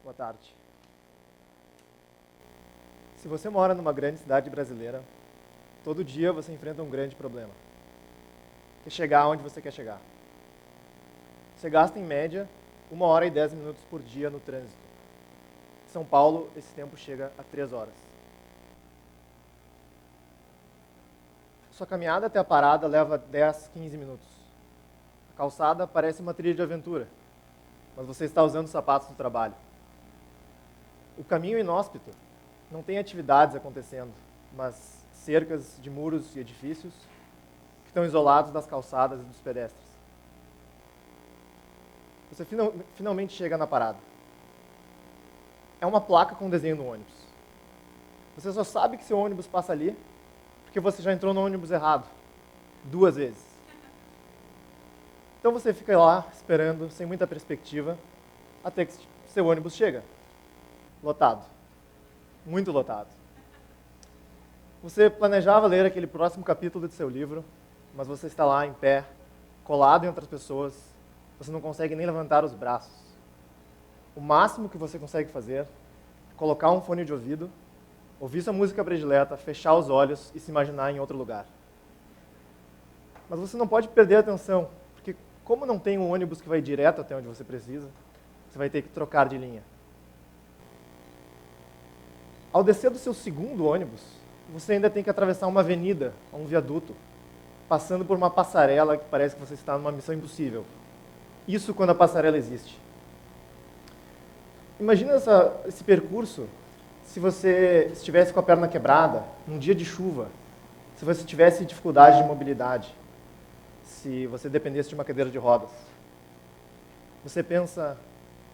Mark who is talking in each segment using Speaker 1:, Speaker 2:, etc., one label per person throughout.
Speaker 1: Boa tarde. Se você mora numa grande cidade brasileira, todo dia você enfrenta um grande problema, que é chegar onde você quer chegar. Você gasta, em média, 1 hora e 10 minutos por dia no trânsito. Em São Paulo, esse tempo chega a 3 horas. Sua caminhada até a parada leva 10, 15 minutos. A calçada parece uma trilha de aventura, mas você está usando os sapatos do trabalho. O caminho é inóspito, não tem atividades acontecendo, mas cercas de muros e edifícios que estão isolados das calçadas e dos pedestres. Você finalmente chega na parada. É uma placa com desenho no ônibus. Você só sabe que seu ônibus passa ali porque você já entrou no ônibus errado 2 vezes. Então você fica lá esperando, sem muita perspectiva, até que seu ônibus chega. Lotado. Muito lotado. Você planejava ler aquele próximo capítulo de seu livro, mas você está lá em pé, colado em outras pessoas, você não consegue nem levantar os braços. O máximo que você consegue fazer é colocar um fone de ouvido, ouvir sua música predileta, fechar os olhos e se imaginar em outro lugar. Mas você não pode perder a atenção, porque como não tem um ônibus que vai direto até onde você precisa, você vai ter que trocar de linha. Ao descer do seu segundo ônibus, você ainda tem que atravessar uma avenida, um viaduto, passando por uma passarela que parece que você está numa missão impossível. Isso quando a passarela existe. Imagina esse percurso se você estivesse com a perna quebrada, num dia de chuva, se você tivesse dificuldade de mobilidade, se você dependesse de uma cadeira de rodas. Você pensa,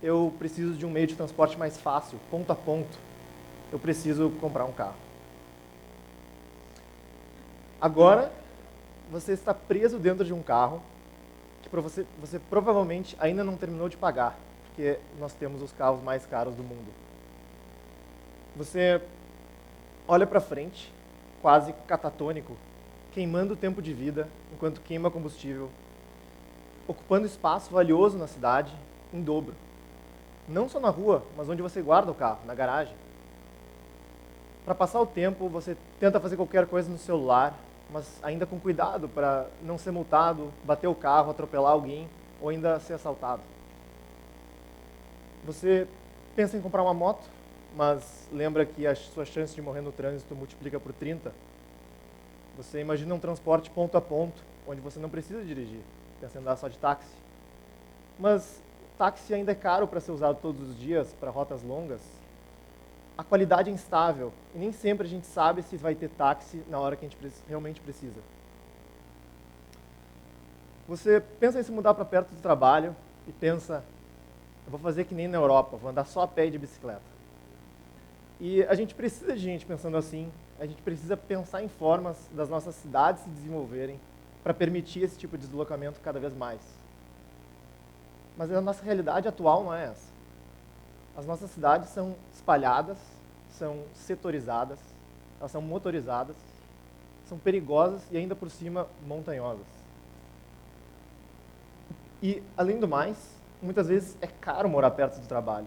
Speaker 1: eu preciso de um meio de transporte mais fácil, ponto a ponto. Eu preciso comprar um carro. Agora, você está preso dentro de um carro que você provavelmente ainda não terminou de pagar, porque nós temos os carros mais caros do mundo. Você olha para frente, quase catatônico, queimando o tempo de vida enquanto queima combustível, ocupando espaço valioso na cidade em dobro. Não só na rua, mas onde você guarda o carro, na garagem. Para passar o tempo, você tenta fazer qualquer coisa no celular, mas ainda com cuidado para não ser multado, bater o carro, atropelar alguém ou ainda ser assaltado. Você pensa em comprar uma moto, mas lembra que a sua chance de morrer no trânsito multiplica por 30. Você imagina um transporte ponto a ponto, onde você não precisa dirigir, pensa em andar só de táxi. Mas táxi ainda é caro para ser usado todos os dias, para rotas longas. A qualidade é instável e nem sempre a gente sabe se vai ter táxi na hora que a gente realmente precisa. Você pensa em se mudar para perto do trabalho e pensa, eu vou fazer que nem na Europa, vou andar só a pé e de bicicleta. E a gente precisa de gente pensando assim, a gente precisa pensar em formas das nossas cidades se desenvolverem para permitir esse tipo de deslocamento cada vez mais. Mas a nossa realidade atual não é essa. As nossas cidades são espalhadas, são setorizadas, elas são motorizadas, são perigosas e ainda por cima montanhosas. E, além do mais, muitas vezes é caro morar perto do trabalho.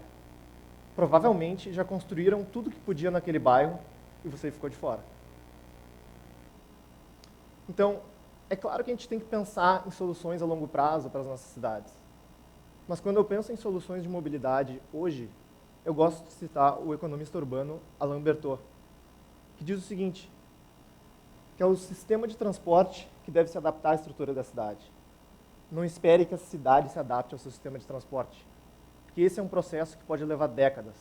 Speaker 1: Provavelmente já construíram tudo que podia naquele bairro e você ficou de fora. Então, é claro que a gente tem que pensar em soluções a longo prazo para as nossas cidades. Mas quando eu penso em soluções de mobilidade hoje, eu gosto de citar o economista urbano Alain Berthaud, que diz o seguinte, que é o sistema de transporte que deve se adaptar à estrutura da cidade. Não espere que a cidade se adapte ao seu sistema de transporte, porque esse é um processo que pode levar décadas,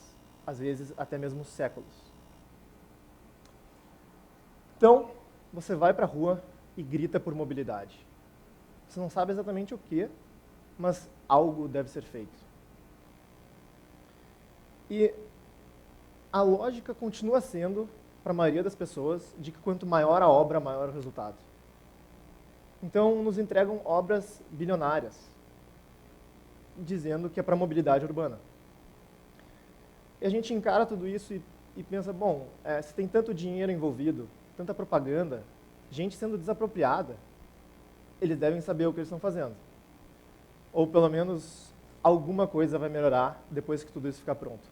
Speaker 1: às vezes até mesmo séculos. Então, você vai para a rua e grita por mobilidade. Você não sabe exatamente o que, mas algo deve ser feito. E a lógica continua sendo, para a maioria das pessoas, de que quanto maior a obra, maior o resultado. Então, nos entregam obras bilionárias, dizendo que é para a mobilidade urbana. E a gente encara tudo isso e pensa, bom, se tem tanto dinheiro envolvido, tanta propaganda, gente sendo desapropriada, eles devem saber o que eles estão fazendo. Ou pelo menos alguma coisa vai melhorar depois que tudo isso ficar pronto.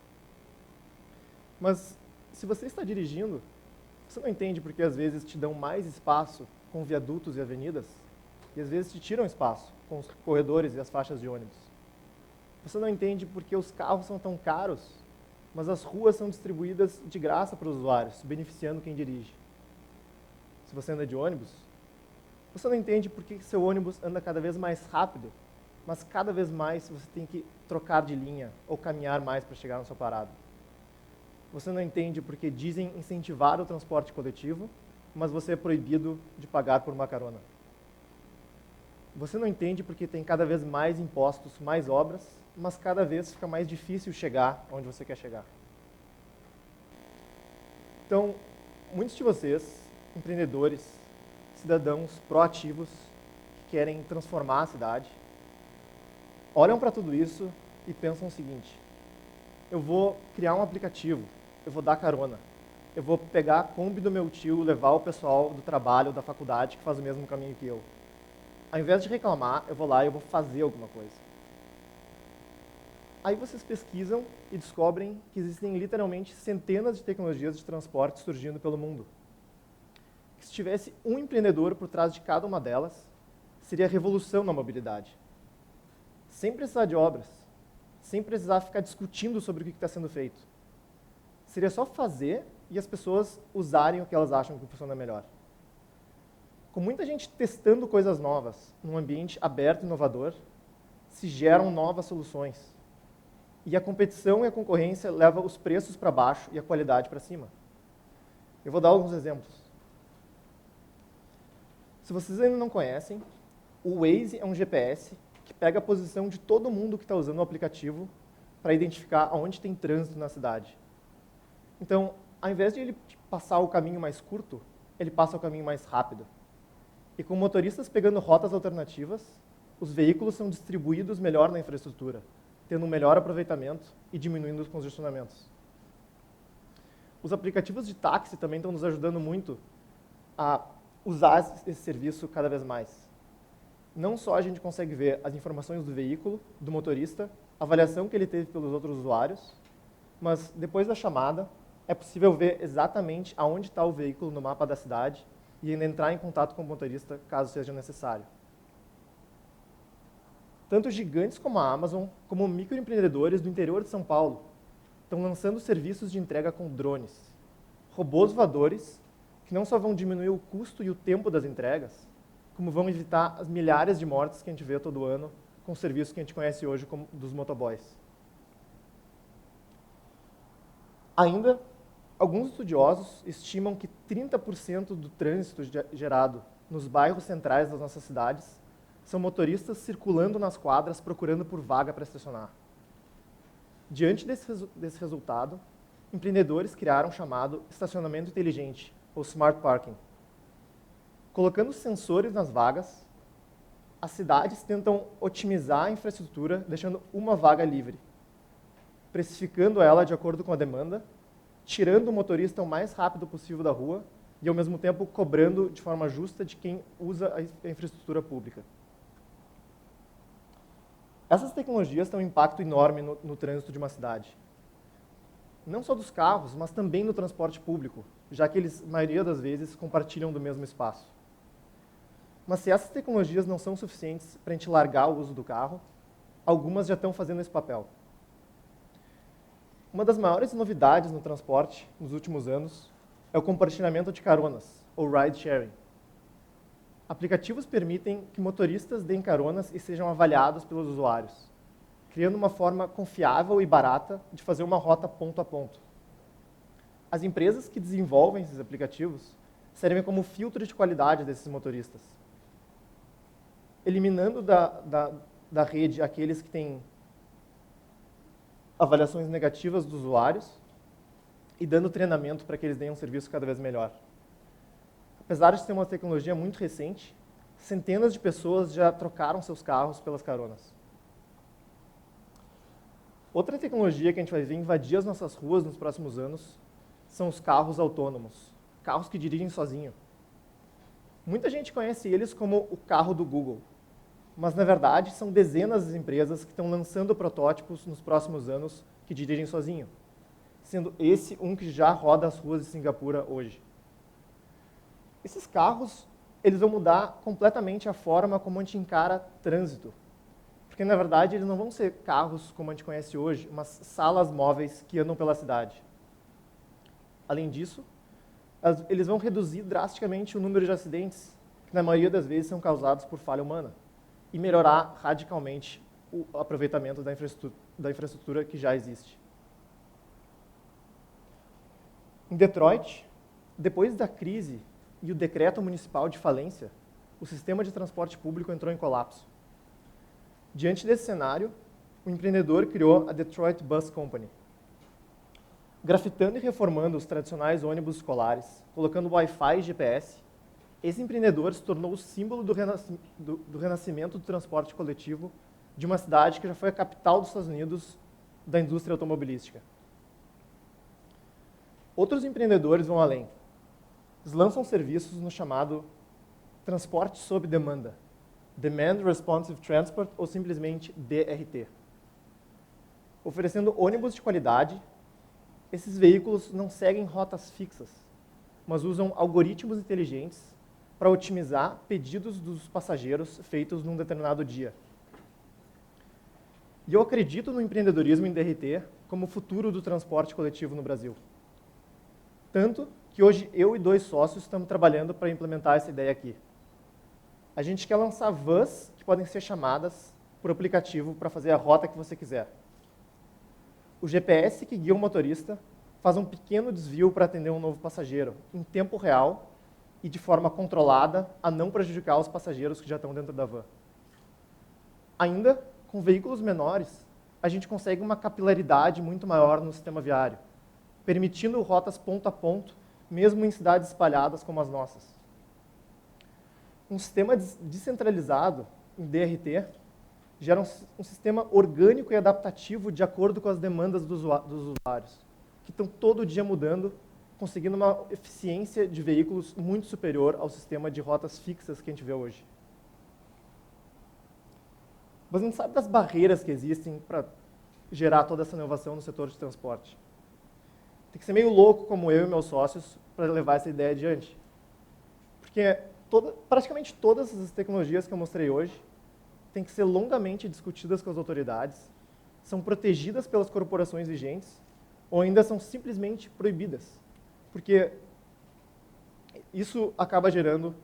Speaker 1: Mas se você está dirigindo, você não entende porque às vezes te dão mais espaço com viadutos e avenidas e às vezes te tiram espaço com os corredores e as faixas de ônibus. Você não entende porque os carros são tão caros, mas as ruas são distribuídas de graça para os usuários, beneficiando quem dirige. Se você anda de ônibus, você não entende porque seu ônibus anda cada vez mais rápido, mas cada vez mais você tem que trocar de linha ou caminhar mais para chegar na sua parada. Você não entende porque dizem incentivar o transporte coletivo, mas você é proibido de pagar por uma carona. Você não entende porque tem cada vez mais impostos, mais obras, mas cada vez fica mais difícil chegar onde você quer chegar. Então, muitos de vocês, empreendedores, cidadãos proativos, que querem transformar a cidade, olham para tudo isso e pensam o seguinte: eu vou criar um aplicativo, eu vou dar carona, eu vou pegar a Kombi do meu tio, levar o pessoal do trabalho, da faculdade, que faz o mesmo caminho que eu. Ao invés de reclamar, eu vou lá e eu vou fazer alguma coisa. Aí vocês pesquisam e descobrem que existem literalmente centenas de tecnologias de transporte surgindo pelo mundo. Que se tivesse um empreendedor por trás de cada uma delas, seria a revolução na mobilidade. Sem precisar de obras, sem precisar ficar discutindo sobre o que está sendo feito. Seria só fazer e as pessoas usarem o que elas acham que funciona melhor. Com muita gente testando coisas novas, num ambiente aberto e inovador, se geram novas soluções. E a competição e a concorrência levam os preços para baixo e a qualidade para cima. Eu vou dar alguns exemplos. Se vocês ainda não conhecem, o Waze é um GPS que pega a posição de todo mundo que está usando o aplicativo para identificar aonde tem trânsito na cidade. Então, ao invés de ele passar o caminho mais curto, ele passa o caminho mais rápido. E com motoristas pegando rotas alternativas, os veículos são distribuídos melhor na infraestrutura, tendo um melhor aproveitamento e diminuindo os congestionamentos. Os aplicativos de táxi também estão nos ajudando muito a usar esse serviço cada vez mais. Não só a gente consegue ver as informações do veículo, do motorista, a avaliação que ele teve pelos outros usuários, mas depois da chamada, é possível ver exatamente aonde está o veículo no mapa da cidade e ainda entrar em contato com o motorista, caso seja necessário. Tanto gigantes como a Amazon, como microempreendedores do interior de São Paulo, estão lançando serviços de entrega com drones, robôs voadores, que não só vão diminuir o custo e o tempo das entregas, como vão evitar as milhares de mortes que a gente vê todo ano com serviços que a gente conhece hoje como dos motoboys. Ainda, alguns estudiosos estimam que 30% do trânsito gerado nos bairros centrais das nossas cidades são motoristas circulando nas quadras procurando por vaga para estacionar. Diante desse resultado, empreendedores criaram o chamado estacionamento inteligente, ou smart parking. Colocando sensores nas vagas, as cidades tentam otimizar a infraestrutura, deixando uma vaga livre, precificando ela de acordo com a demanda, tirando o motorista o mais rápido possível da rua e, ao mesmo tempo, cobrando de forma justa de quem usa a infraestrutura pública. Essas tecnologias têm um impacto enorme no trânsito de uma cidade. Não só dos carros, mas também no transporte público, já que eles, na maioria das vezes, compartilham do mesmo espaço. Mas se essas tecnologias não são suficientes para a gente largar o uso do carro, algumas já estão fazendo esse papel. Uma das maiores novidades no transporte nos últimos anos é o compartilhamento de caronas, ou ride sharing. Aplicativos permitem que motoristas deem caronas e sejam avaliados pelos usuários, criando uma forma confiável e barata de fazer uma rota ponto a ponto. As empresas que desenvolvem esses aplicativos servem como filtro de qualidade desses motoristas, eliminando da rede aqueles que têm avaliações negativas dos usuários e dando treinamento para que eles deem um serviço cada vez melhor. Apesar de ser uma tecnologia muito recente, centenas de pessoas já trocaram seus carros pelas caronas. Outra tecnologia que a gente vai ver invadir as nossas ruas nos próximos anos são os carros autônomos, carros que dirigem sozinho. Muita gente conhece eles como o carro do Google, mas na verdade são dezenas de empresas que estão lançando protótipos nos próximos anos que dirigem sozinho. sendo esse um que já roda as ruas de Singapura hoje. Esses carros, eles vão mudar completamente a forma como a gente encara trânsito. Porque, na verdade, eles não vão ser carros como a gente conhece hoje, mas salas móveis que andam pela cidade. Além disso, eles vão reduzir drasticamente o número de acidentes, que na maioria das vezes são causados por falha humana, e melhorar radicalmente o aproveitamento da infraestrutura que já existe. Em Detroit, depois da crise e o decreto municipal de falência, o sistema de transporte público entrou em colapso. Diante desse cenário, o empreendedor criou a Detroit Bus Company. Grafitando e reformando os tradicionais ônibus escolares, colocando Wi-Fi e GPS, esse empreendedor se tornou o símbolo do renascimento do transporte coletivo de uma cidade que já foi a capital dos Estados Unidos da indústria automobilística. Outros empreendedores vão além. Eles lançam serviços no chamado transporte sob demanda, Demand Responsive Transport, ou simplesmente DRT. Oferecendo ônibus de qualidade, esses veículos não seguem rotas fixas, mas usam algoritmos inteligentes para otimizar pedidos dos passageiros feitos num determinado dia. E eu acredito no empreendedorismo em DRT como o futuro do transporte coletivo no Brasil. Tanto que hoje eu e 2 sócios estamos trabalhando para implementar essa ideia aqui. A gente quer lançar vans que podem ser chamadas por aplicativo para fazer a rota que você quiser. O GPS que guia o motorista faz um pequeno desvio para atender um novo passageiro, em tempo real e de forma controlada, a não prejudicar os passageiros que já estão dentro da van. Ainda, com veículos menores, a gente consegue uma capilaridade muito maior no sistema viário, permitindo rotas ponto a ponto, mesmo em cidades espalhadas como as nossas. Um sistema descentralizado, em DRT, gera um sistema orgânico e adaptativo de acordo com as demandas dos usuários, que estão todo dia mudando, conseguindo uma eficiência de veículos muito superior ao sistema de rotas fixas que a gente vê hoje. Mas a gente sabe das barreiras que existem para gerar toda essa inovação no setor de transporte. Tem que ser meio louco como eu e meus sócios para levar essa ideia adiante. Porque praticamente todas as tecnologias que eu mostrei hoje têm que ser longamente discutidas com as autoridades, são protegidas pelas corporações vigentes ou ainda são simplesmente proibidas. Porque isso acaba gerando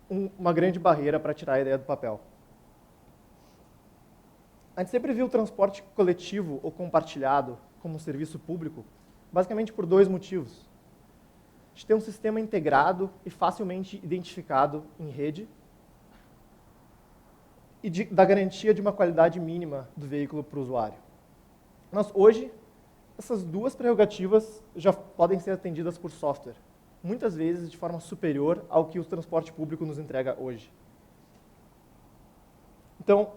Speaker 1: uma grande barreira para tirar a ideia do papel. A gente sempre viu o transporte coletivo ou compartilhado como um serviço público, basicamente por 2 motivos. A gente tem um sistema integrado e facilmente identificado em rede e da garantia de uma qualidade mínima do veículo para o usuário. Mas hoje, essas 2 prerrogativas já podem ser atendidas por software, muitas vezes de forma superior ao que o transporte público nos entrega hoje. Então,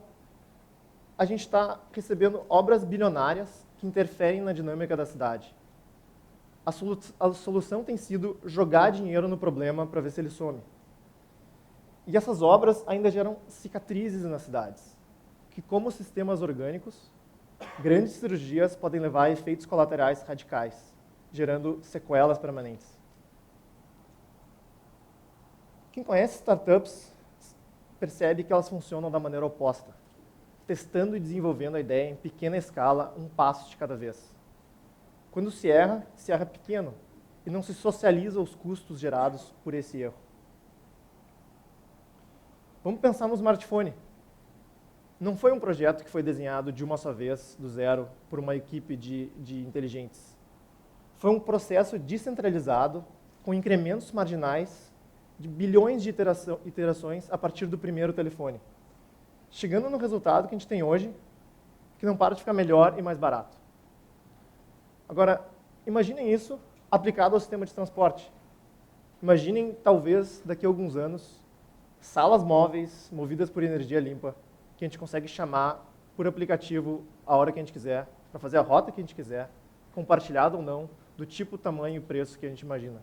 Speaker 1: a gente está recebendo obras bilionárias que interferem na dinâmica da cidade. A solução tem sido jogar dinheiro no problema para ver se ele some. E essas obras ainda geram cicatrizes nas cidades, que, como sistemas orgânicos, grandes cirurgias podem levar a efeitos colaterais radicais, gerando sequelas permanentes. Quem conhece startups percebe que elas funcionam da maneira oposta, testando e desenvolvendo a ideia em pequena escala, um passo de cada vez. Quando se erra pequeno e não se socializa os custos gerados por esse erro. Vamos pensar no smartphone. Não foi um projeto que foi desenhado de uma só vez, do zero, por uma equipe de inteligentes. Foi um processo descentralizado, com incrementos marginais de bilhões de iterações a partir do primeiro telefone, chegando no resultado que a gente tem hoje, que não para de ficar melhor e mais barato. Agora, imaginem isso aplicado ao sistema de transporte. Imaginem, talvez, daqui a alguns anos, salas móveis movidas por energia limpa, que a gente consegue chamar por aplicativo a hora que a gente quiser, para fazer a rota que a gente quiser, compartilhado ou não, do tipo, tamanho e preço que a gente imagina.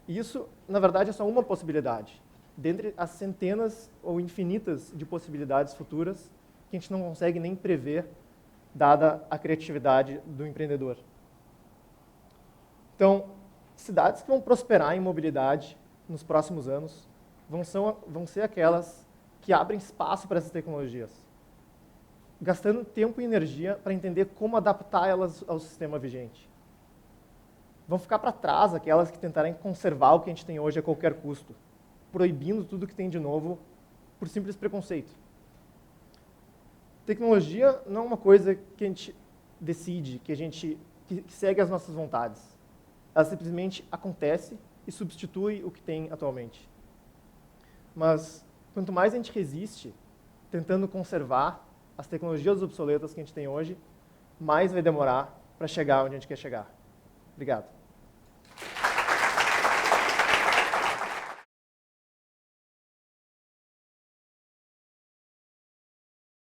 Speaker 1: E isso, na verdade, é só uma possibilidade, dentre as centenas ou infinitas de possibilidades futuras que a gente não consegue nem prever, dada a criatividade do empreendedor. Então, cidades que vão prosperar em mobilidade nos próximos anos vão ser aquelas que abrem espaço para essas tecnologias, gastando tempo e energia para entender como adaptar elas ao sistema vigente. Vão ficar para trás aquelas que tentarem conservar o que a gente tem hoje a qualquer custo, proibindo tudo que tem de novo por simples preconceito. Tecnologia não é uma coisa que a gente decide, que segue as nossas vontades. Ela simplesmente acontece e substitui o que tem atualmente. Mas quanto mais a gente resiste, tentando conservar as tecnologias obsoletas que a gente tem hoje, mais vai demorar para chegar onde a gente quer chegar. Obrigado.